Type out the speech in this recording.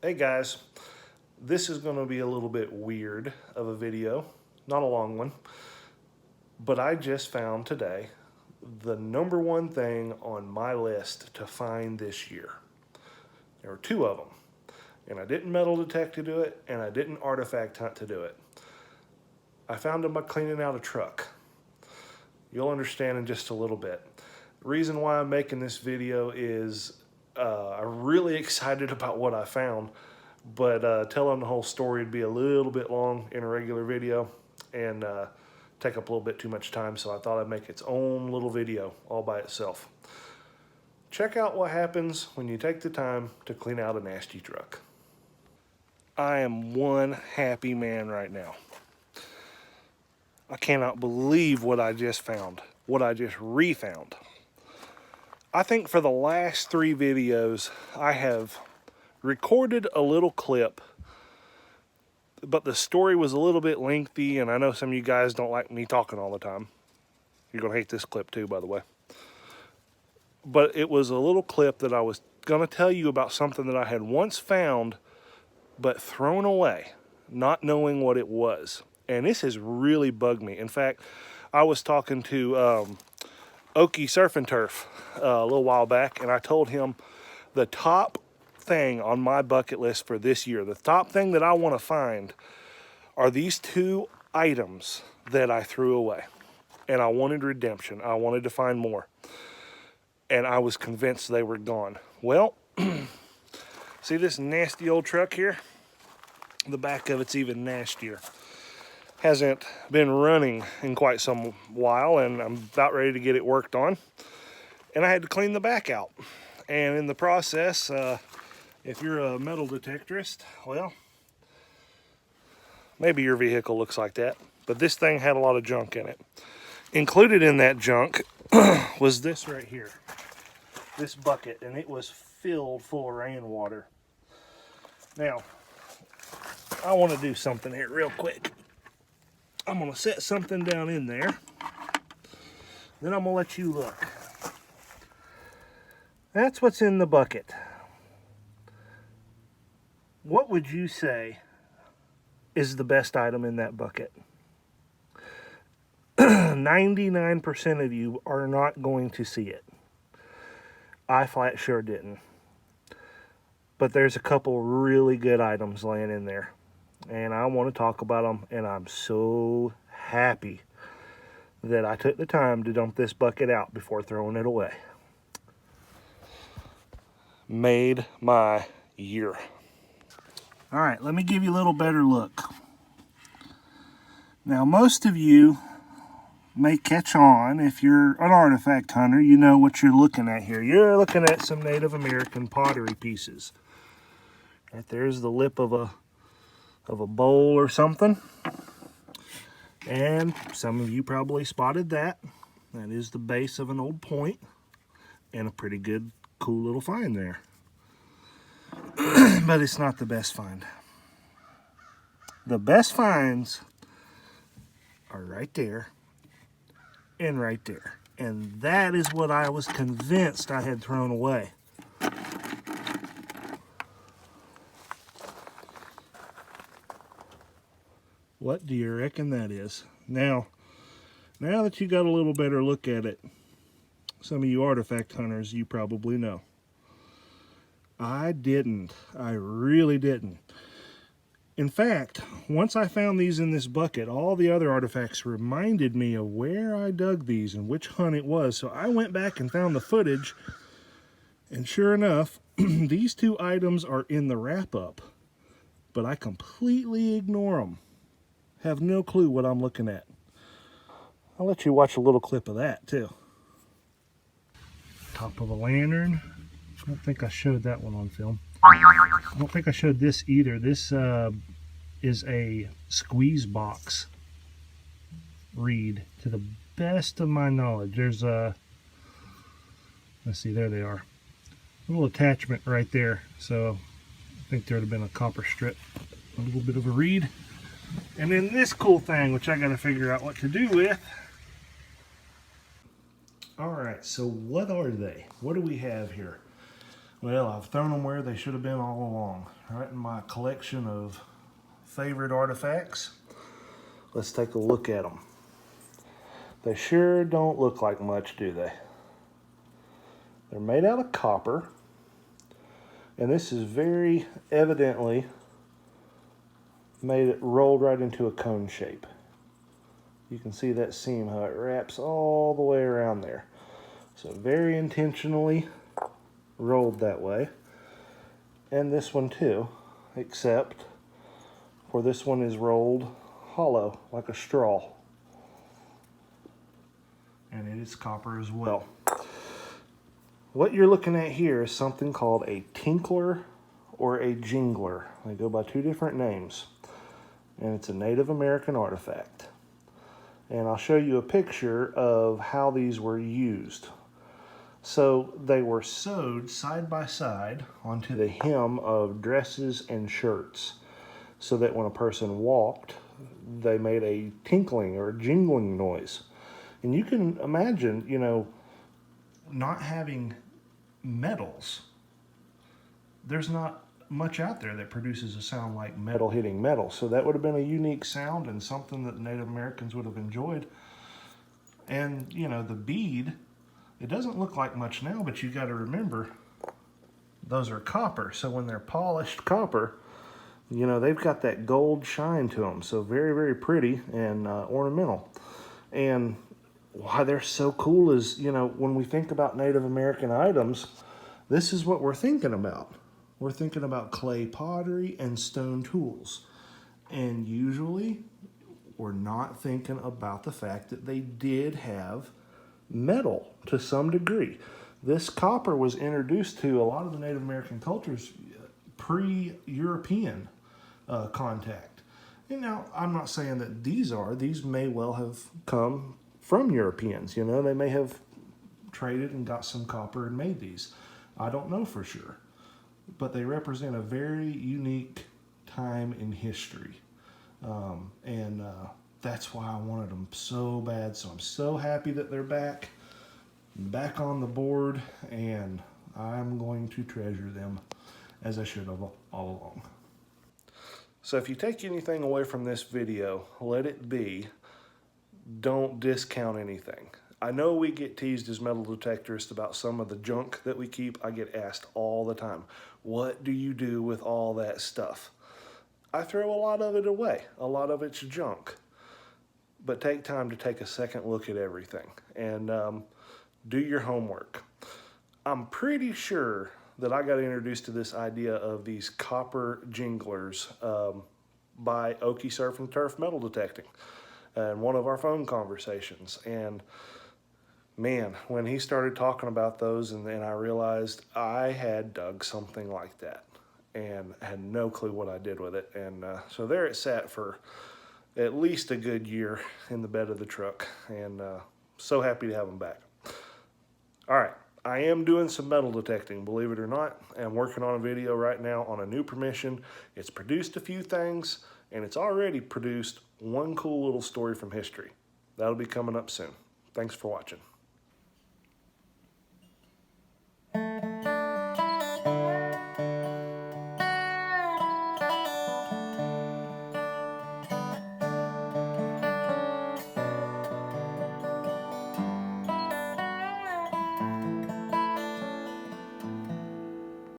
Hey guys, this is going to be a little bit weird of a video, not a long one, but I just found today the #1 thing on my list to find this year. There were 2 of them, and I didn't metal detect to do it, and I didn't artifact hunt to do it. I found them by cleaning out a truck. You'll understand in just a little bit. The reason why I'm making this video is I'm really excited about what I found, but telling the whole story would be a little bit long in a regular video and take up a little bit too much time, so I thought I'd make its own little video all by itself. Check out what happens when you take the time to clean out a nasty truck. I am one happy man right now. I cannot believe what I just found, what I just refound. I think for the last 3 videos, I have recorded a little clip, but the story was a little bit lengthy, and I know some of you guys don't like me talking all the time. You're gonna hate this clip too, by the way. But it was a little clip that I was gonna tell you about something that I had once found, but thrown away, not knowing what it was. And this has really bugged me. In fact, I was talking to Okie Surf and Turf a little while back, and I told him the top thing on my bucket list for this year, the top thing that I want to find, are these 2 items that I threw away. And I wanted redemption. I wanted to find more. And I was convinced they were gone. Well, see this nasty old truck here? The back of it's even nastier. Hasn't been running in quite some while, and I'm about ready to get it worked on. And I had to clean the back out. And in the process, if you're a metal detectorist, well, maybe your vehicle looks like that, but this thing had a lot of junk in it. Included in that junk was this right here, this bucket, and it was filled full of rainwater. Now, I want to do something here real quick. I'm going to set something down in there. Then I'm going to let you look. That's what's in the bucket. What would you say is the best item in that bucket? 99% of you are not going to see it. I flat sure didn't. But there's a couple really good items laying in there. And I want to talk about them, and I'm so happy that I took the time to dump this bucket out before throwing it away. Made my year. All right, let me give you a little better look. Now, most of you may catch on. If you're an artifact hunter, you know what you're looking at here. You're looking at some Native American pottery pieces. Right there's the lip of a bowl or something, and some of you probably spotted that. That is the base of an old point, and a pretty good, cool little find there. But it's not the best find. The best finds are right there and right there, and that is what I was convinced I had thrown away. What do you reckon that is? Now that you got a little better look at it, some of you artifact hunters, you probably know. I didn't. I really didn't. In fact, once I found these in this bucket, all the other artifacts reminded me of where I dug these and which hunt it was. So I went back and found the footage, and sure enough, these 2 items are in the wrap-up, but I completely ignore them. Have no clue what I'm looking at. I'll let you watch a little clip of that too. Top of a lantern. I don't think I showed that one on film. I don't think I showed this either. This is a squeeze box reed to the best of my knowledge. There's a, let's see, there they are. A little attachment right there. So I think there would have been a copper strip, a little bit of a reed. And then this cool thing, which I got to figure out what to do with. All right, so what are they? What do we have here? Well, I've thrown them where they should have been all along, right in my collection of favorite artifacts. Let's take a look at them. They sure don't look like much, do they? They're made out of copper, and this is very evidently rolled right into a cone shape. You can see that seam, how it wraps all the way around there. So very intentionally rolled that way. And this one too, except for this one is rolled hollow, like a straw. And it is copper as well. What you're looking at here is something called a tinkler or a jingler. They go by two different names. And it's a Native American artifact. And I'll show you a picture of how these were used. So they were sewed side by side onto the hem of dresses and shirts, so that when a person walked, they made a tinkling or jingling noise. And you can imagine, you know, not having metals, there's not much out there that produces a sound like metal hitting metal. So that would have been a unique sound and something that the Native Americans would have enjoyed. And, you know, the bead, it doesn't look like much now, but you got to remember, those are copper. So when they're polished copper, you know, they've got that gold shine to them. So very, very pretty and ornamental. And why they're so cool is, you know, when we think about Native American items, this is what we're thinking about. We're thinking about clay pottery and stone tools. And usually we're not thinking about the fact that they did have metal to some degree. This copper was introduced to a lot of the Native American cultures pre-European contact. And now, I'm not saying that these may well have come from Europeans. You know, they may have traded and got some copper and made these. I don't know for sure. But they represent a very unique time in history. That's why I wanted them so bad. So I'm so happy that they're back on the board, and I'm going to treasure them as I should have all along. So if you take anything away from this video, let it be, don't discount anything. I know we get teased as metal detectorists about some of the junk that we keep. I get asked all the time, what do you do with all that stuff? I throw a lot of it away. A lot of it's junk. But take time to take a second look at everything and do your homework. I'm pretty sure that I got introduced to this idea of these copper jinglers by Okie Surf and Turf Metal Detecting in one of our phone conversations. And man, when he started talking about those, and then I realized I had dug something like that and had no clue what I did with it. And so there it sat for at least a good year in the bed of the truck, and so happy to have them back. All right, I am doing some metal detecting, believe it or not. I'm working on a video right now on a new permission. It's produced a few things, and it's already produced one cool little story from history. That'll be coming up soon. Thanks for watching.